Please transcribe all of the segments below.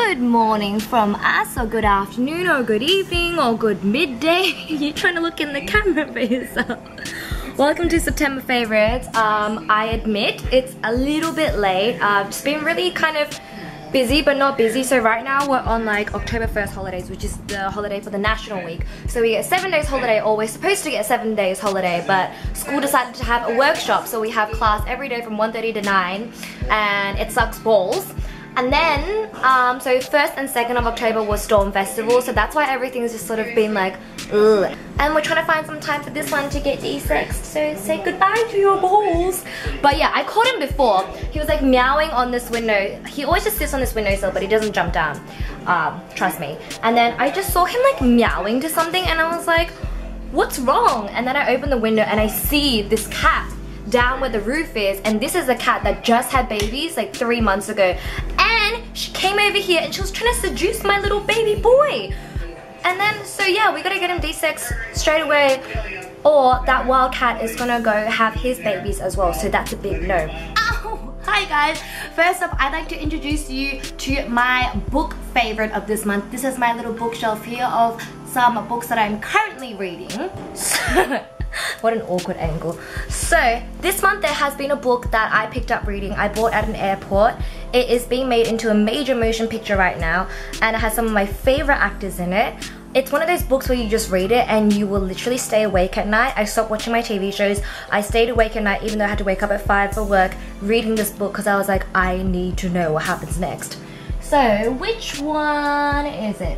Good morning from us, or good afternoon, or good evening, or good midday. You're trying to look in the camera for yourself. Welcome to September Favorites. I admit it's a little bit late. I've just been really kind of busy but not busy. So right now we're on like October 1st holidays, which is the holiday for the National Week. So we get 7 days holiday, or we're supposed to get 7 days holiday, but school decided to have a workshop, so we have class every day from 1:30 to 9, and it sucks balls. And then, so 1st and 2nd of October was Storm Festival, so that's why everything's just sort of been like, ugh. And we're trying to find some time for this one to get de-sexed, so say goodbye to your balls. But yeah, I caught him before. He was like meowing on this window. He always just sits on this windowsill, but he doesn't jump down, trust me. And then I just saw him like meowing to something, and I was like, what's wrong? And then I open the window and I see this cat down where the roof is, and this is a cat that just had babies like 3 months ago, and she came over here and she was trying to seduce my little baby boy. And then, so yeah, we gotta get him de-sexed straight away, or that wild cat is gonna go have his babies as well, so that's a big no. Ow! Hi guys, first up I'd like to introduce you to my book favorite of this month. This is my little bookshelf here of some books that I'm currently reading. What an awkward angle. So this month there has been a book that I picked up reading. I bought at an airport. It is being made into a major motion picture right now, and it has some of my favorite actors in it. It's one of those books where you just read it and you will literally stay awake at night. I stopped watching my TV shows. I stayed awake at night even though I had to wake up at 5 for work, reading this book because I was like, I need to know what happens next. So which one is it?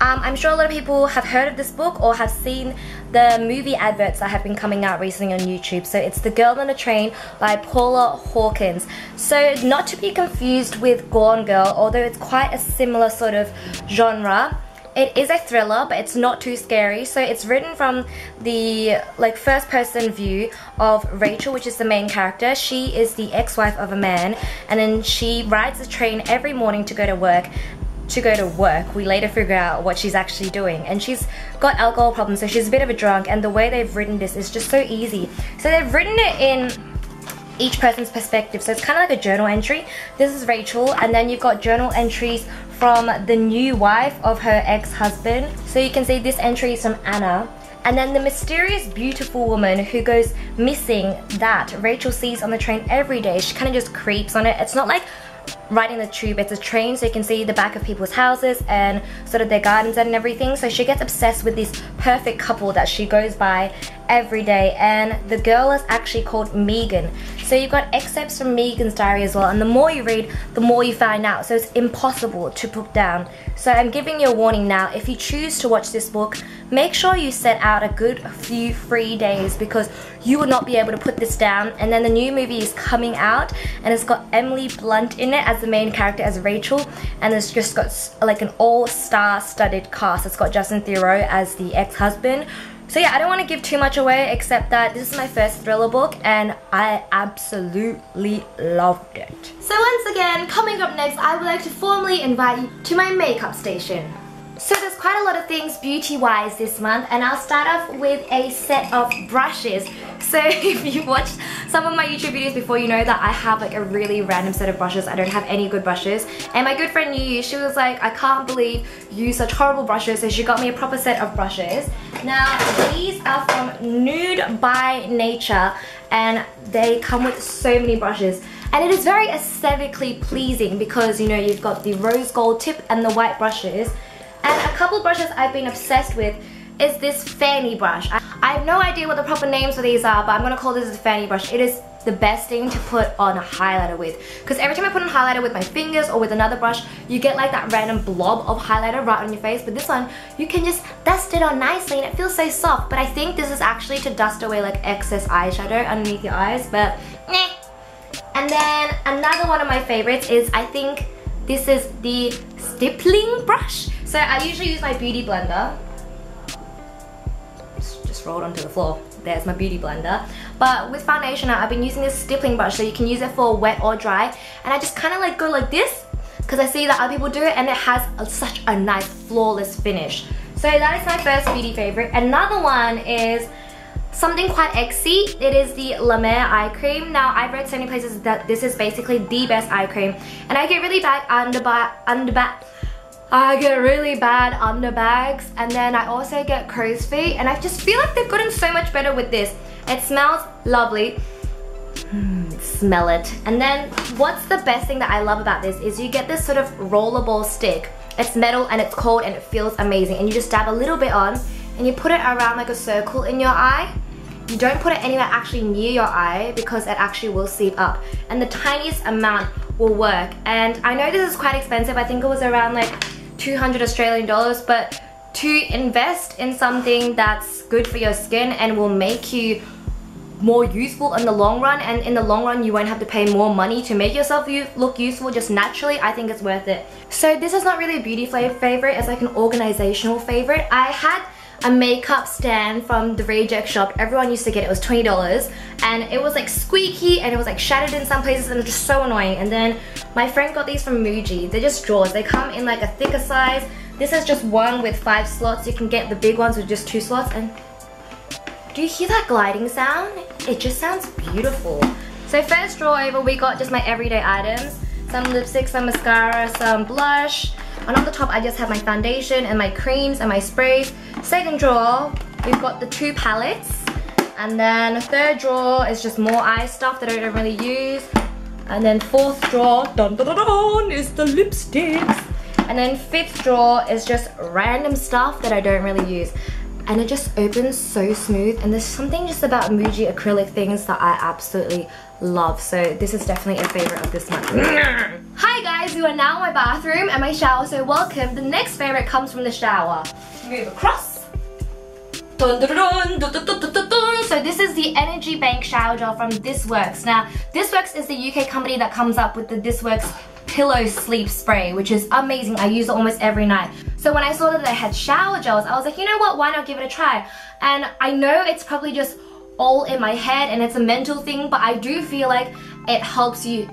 I'm sure a lot of people have heard of this book or have seen the movie adverts that have been coming out recently on YouTube. So it's The Girl on a Train by Paula Hawkins. So not to be confused with Gone Girl, although it's quite a similar sort of genre. It is a thriller, but it's not too scary. So it's written from the like first person view of Rachel, which is the main character. She is the ex-wife of a man, and then she rides the train every morning to go to work. We later figure out what she's actually doing, and she's got alcohol problems, so she's a bit of a drunk, and the way they've written this is just so easy. So they've written it in each person's perspective, so it's kind of like a journal entry. This is Rachel, and then you've got journal entries from the new wife of her ex-husband. So you can see this entry is from Anna. And then the mysterious beautiful woman who goes missing that Rachel sees on the train every day. She kind of just creeps on it. It's not like riding the tube, it's a train, so you can see the back of people's houses and sort of their gardens and everything. So she gets obsessed with this perfect couple that she goes by every day, and the girl is actually called Megan. So you've got excerpts from Megan's diary as well, and the more you read, the more you find out, so it's impossible to put down. So I'm giving you a warning now. If you choose to watch this book, make sure you set out a good few free days, because you will not be able to put this down. And then the new movie is coming out, and it's got Emily Blunt in it as the main character, as Rachel, and it's just got like an all-star studded cast. It's got Justin Theroux as the ex-husband. So yeah, I don't want to give too much away, except that this is my first thriller book and I absolutely loved it. So once again, coming up next, I would like to formally invite you to my makeup station. So there's quite a lot of things beauty-wise this month, and I'll start off with a set of brushes. So if you've watched some of my YouTube videos before, you know that I have like a really random set of brushes. I don't have any good brushes. And my good friend Yu, she was like, I can't believe you use such horrible brushes, so she got me a proper set of brushes. Now these are from Nude by Nature, and they come with so many brushes. And it is very aesthetically pleasing because, you know, you've got the rose gold tip and the white brushes. And a couple of brushes I've been obsessed with is this fanny brush. I have no idea what the proper names for these are, but I'm gonna call this a fanny brush. It is the best thing to put on a highlighter with, because every time I put on highlighter with my fingers or with another brush, you get like that random blob of highlighter right on your face. But this one, you can just dust it on nicely and it feels so soft. But I think this is actually to dust away like excess eyeshadow underneath your eyes, but meh. And then another one of my favorites is, I think this is the stippling brush. So I usually use my beauty blender. Just rolled onto the floor. There's my beauty blender. But with foundation now, I've been using this stippling brush, so you can use it for wet or dry. And I just kind of like go like this, because I see that other people do it, and it has such a nice flawless finish. So that is my first beauty favorite. Another one is something quite exy. It is the La Mer eye cream. Now, I've read so many places that this is basically the best eye cream, and I get really bad underbags, and then I also get crow's feet, and I just feel like they've gotten so much better with this. It smells lovely. Smell it. And then what's the best thing that I love about this is you get this sort of rollerball stick. It's metal and it's cold and it feels amazing, and you just dab a little bit on and you put it around like a circle in your eye. You don't put it anywhere actually near your eye because it actually will seep up, and the tiniest amount will work. And I know this is quite expensive. I think it was around like 200 Australian dollars, but to invest in something that's good for your skin and will make you more useful in the long run, and in the long run you won't have to pay more money to make yourself look useful just naturally, I think it's worth it. So this is not really a beauty favorite, it's like an organizational favorite. I had a makeup stand from the Reject shop. Everyone used to get it. It was $20, and it was like squeaky and it was like shattered in some places, and it was just so annoying. And then my friend got these from Muji. They're just drawers. They come in like a thicker size. This is just one with 5 slots. You can get the big ones with just 2 slots. And do you hear that gliding sound? It just sounds beautiful. So first drawer over, we got just my everyday items. Some lipstick, some mascara, some blush. And on the top I just have my foundation and my creams and my sprays. Second drawer, we've got the 2 palettes. And then third drawer is just more eye stuff that I don't really use. And then fourth drawer, dun dun dun dun, is the lipsticks. And then fifth drawer is just random stuff that I don't really use. And it just opens so smooth, and there's something just about Muji acrylic things that I absolutely love. So this is definitely a favorite of this month. Hi guys, we are now in my bathroom and my shower, so welcome. The next favorite comes from the shower. Move across. Dun, dun, dun, dun, dun, dun, dun, dun, dun. So this is the Energy Bank shower gel from This Works. Now, This Works is the UK company that comes up with the This Works pillow sleep spray, which is amazing. I use it almost every night. So when I saw that they had shower gels, I was like, you know what, why not give it a try? And I know it's probably just all in my head and it's a mental thing, but I do feel like it helps you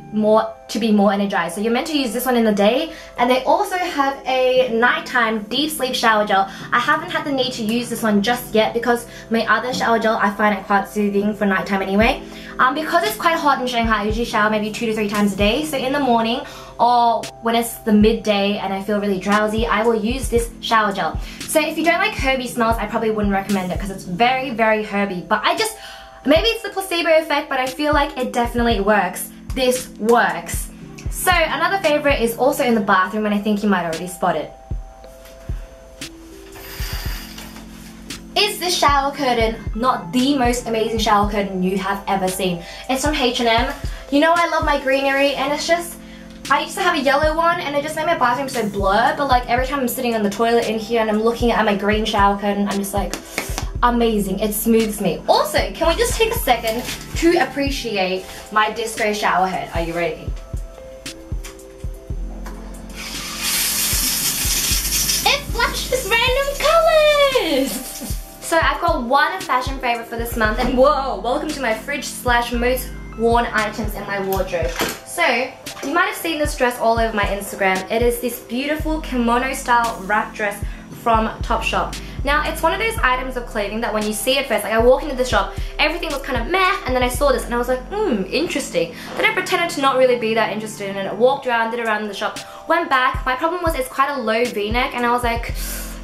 to be more energized. So you're meant to use this one in the day, and they also have a nighttime deep sleep shower gel. I haven't had the need to use this one just yet because my other shower gel, I find it quite soothing for nighttime anyway. Because it's quite hot in Shanghai, I usually shower maybe 2 to 3 times a day. So in the morning or when it's the midday and I feel really drowsy, I will use this shower gel. So if you don't like herby smells, I probably wouldn't recommend it because it's very, very herby. But maybe it's the placebo effect, but I feel like it definitely works. This works. So another favorite is also in the bathroom, and I think you might already spot it. Is this shower curtain not the most amazing shower curtain you have ever seen? It's from H&M. You know I love my greenery, and it's just, I used to have a yellow one and it just made my bathroom so blurred, but like every time I'm sitting on the toilet in here and I'm looking at my green shower curtain, I'm just like, amazing, it smooths me. Also, can we just take a second to appreciate my disco shower head? Are you ready? It flashes random colors! So I've got one fashion favorite for this month, and whoa, welcome to my fridge / most worn items in my wardrobe. So, you might have seen this dress all over my Instagram. It is this beautiful kimono style wrap dress from Topshop. Now, it's one of those items of clothing that when you see it first, like I walk into the shop, everything was kind of meh, and then I saw this and I was like, interesting. Then I pretended to not really be that interested in it. I walked around, did around the shop, went back. My problem was it's quite a low V-neck, and I was like,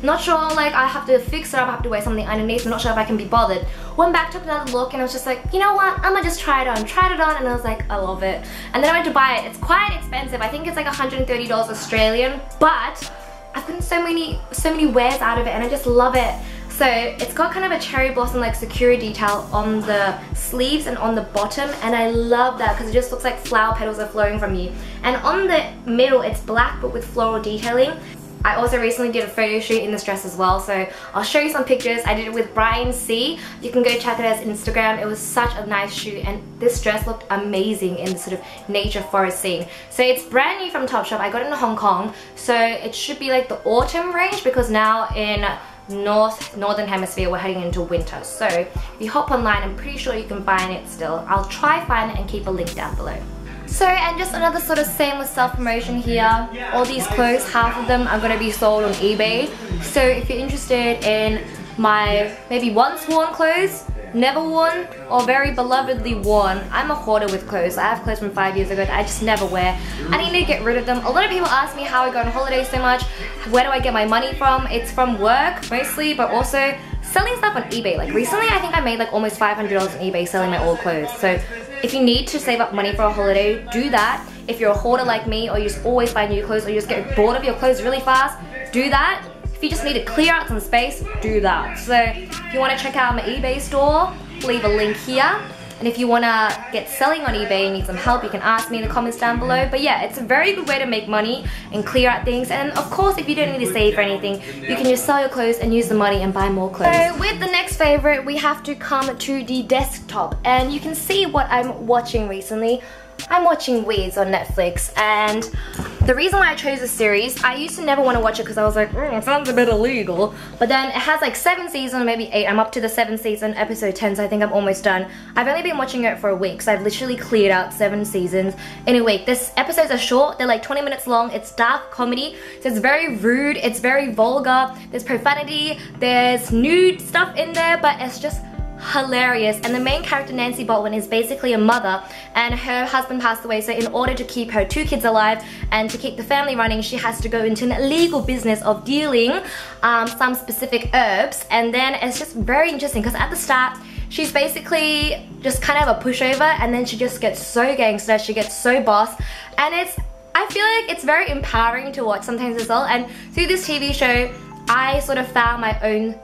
not sure, like I have to fix it up, I have to wear something underneath, I'm not sure if I can be bothered. Went back, took another look, and I was just like, you know what, I'm gonna just try it on. Tried it on, and I was like, I love it. And then I went to buy it. It's quite expensive. I think it's like $130 Australian, but I've gotten so many wears out of it, and I just love it. So it's got kind of a cherry blossom like security detail on the sleeves and on the bottom, and I love that because it just looks like flower petals are flowing from you. And on the middle, it's black but with floral detailing. I also recently did a photo shoot in this dress as well, so I'll show you some pictures. I did it with Brian C. You can go check it out on Instagram. It was such a nice shoot, and this dress looked amazing in the sort of nature forest scene. So it's brand new from Topshop. I got it in Hong Kong, so it should be like the autumn range because now in northern hemisphere we're heading into winter. So if you hop online, I'm pretty sure you can find it still. I'll try find it and keep a link down below. So, and just another sort of shameless self-promotion here. All these clothes, half of them are going to be sold on eBay. So if you're interested in my maybe once worn clothes, never worn or very belovedly worn. I'm a hoarder with clothes. I have clothes from 5 years ago that I just never wear. I need to get rid of them. A lot of people ask me how I go on holiday so much. Where do I get my money from? It's from work mostly, but also selling stuff on eBay. Like recently I think I made like almost $500 on eBay selling my old clothes. So if you need to save up money for a holiday, do that. If you're a hoarder like me, or you just always buy new clothes, or you just get bored of your clothes really fast, do that. If you just need to clear out some space, do that. So if you want to check out my eBay store, leave a link here. And if you want to get selling on eBay and need some help, you can ask me in the comments down below. But yeah, it's a very good way to make money and clear out things. And of course, if you don't need to save for anything, you can just sell your clothes and use the money and buy more clothes. So with the next favorite, we have to come to the desktop. And you can see what I'm watching recently. I'm watching Weeds on Netflix, and the reason why I chose this series, I used to never want to watch it because I was like, it sounds a bit illegal, but then it has like 7 seasons, maybe 8. I'm up to the 7th season, episode 10, so I think I'm almost done. I've only been watching it for a week, so I've literally cleared out 7 seasons in a week. This episodes are short, they're like 20 minutes long, it's dark comedy, so it's very rude, it's very vulgar, there's profanity, there's nude stuff in there, but it's just hilarious. And the main character, Nancy Baldwin, is basically a mother, and her husband passed away, so in order to keep her 2 kids alive and to keep the family running, she has to go into an illegal business of dealing some specific herbs. And then it's just very interesting because at the start she's basically just kind of a pushover, and then she just gets so gangster, she gets so boss, and I feel like it's very empowering to watch sometimes as well. And through this TV show I sort of found my own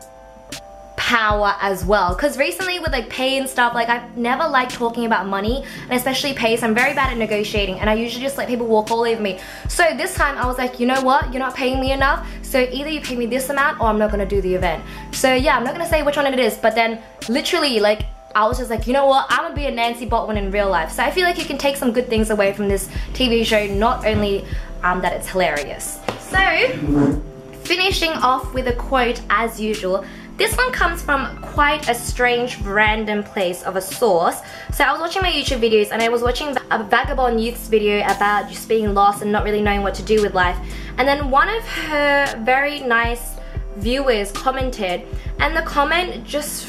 power as well, because recently with like pay and stuff, like I've never liked talking about money, and especially pay, so I'm very bad at negotiating, and I usually just let people walk all over me. So this time I was like, you know what, you're not paying me enough, so either you pay me this amount or I'm not gonna do the event. So yeah, I'm not gonna say which one it is, but then literally like I was just like, you know what, I'm gonna be a Nancy Baldwin in real life. So I feel like you can take some good things away from this TV show, not only that it's hilarious. So finishing off with a quote as usual. This one comes from quite a strange random place of a source. So I was watching my YouTube videos, and I was watching a Vagabond Youth's video about just being lost and not really knowing what to do with life. And then one of her very nice viewers commented, and the comment just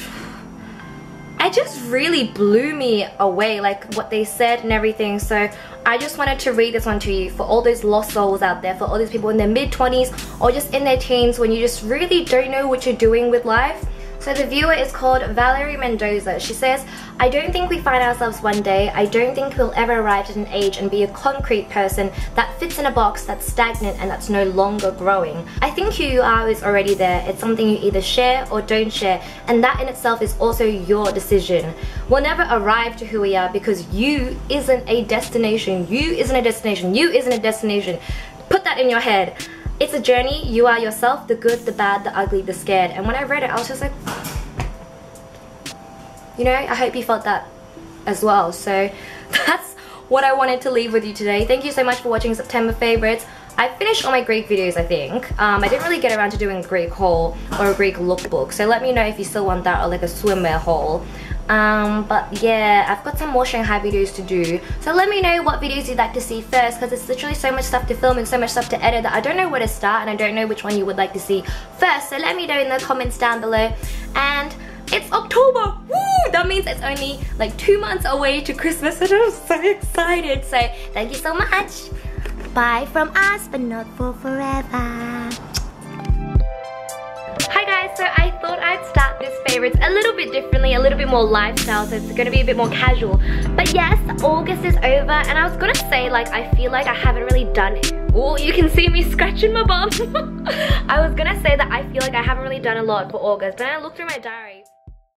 really blew me away, like what they said and everything. So I just wanted to read this one to you for all those lost souls out there, for all those people in their mid-20s or just in their teens when you just really don't know what you're doing with life. So the viewer is called Valerie Mendoza. She says, I don't think we find ourselves one day. I don't think we'll ever arrive at an age and be a concrete person that fits in a box that's stagnant and that's no longer growing. I think who you are is already there. It's something you either share or don't share, and that in itself is also your decision. We'll never arrive to who we are because you isn't a destination. You isn't a destination. You isn't a destination. Put that in your head. It's a journey. You are yourself, the good, the bad, the ugly, the scared. And when I read it, I was just like, you know, I hope you felt that as well. So that's what I wanted to leave with you today. Thank you so much for watching September favorites. I finished all my Greek videos, I think. I didn't really get around to doing a Greek haul or a Greek lookbook. So let me know if you still want that, or like a swimwear haul. But yeah, I've got some more Shanghai videos to do, so let me know what videos you'd like to see first, because it's literally so much stuff to film and so much stuff to edit that I don't know where to start, and I don't know which one you would like to see first. So let me know in the comments down below. And it's October! Woo! That means it's only like 2 months away to Christmas, and I'm so excited. So thank you so much. Bye from us, but not for forever. Hi guys, so I thought I'd start this favorites a little bit differently, a little bit more lifestyle, so it's gonna be a bit more casual. But yes, August is over, and I was gonna say, like, I feel like I haven't really done it. Oh, you can see me scratching my bum. I was gonna say that I feel like I haven't really done a lot for August, but then I looked through my diary.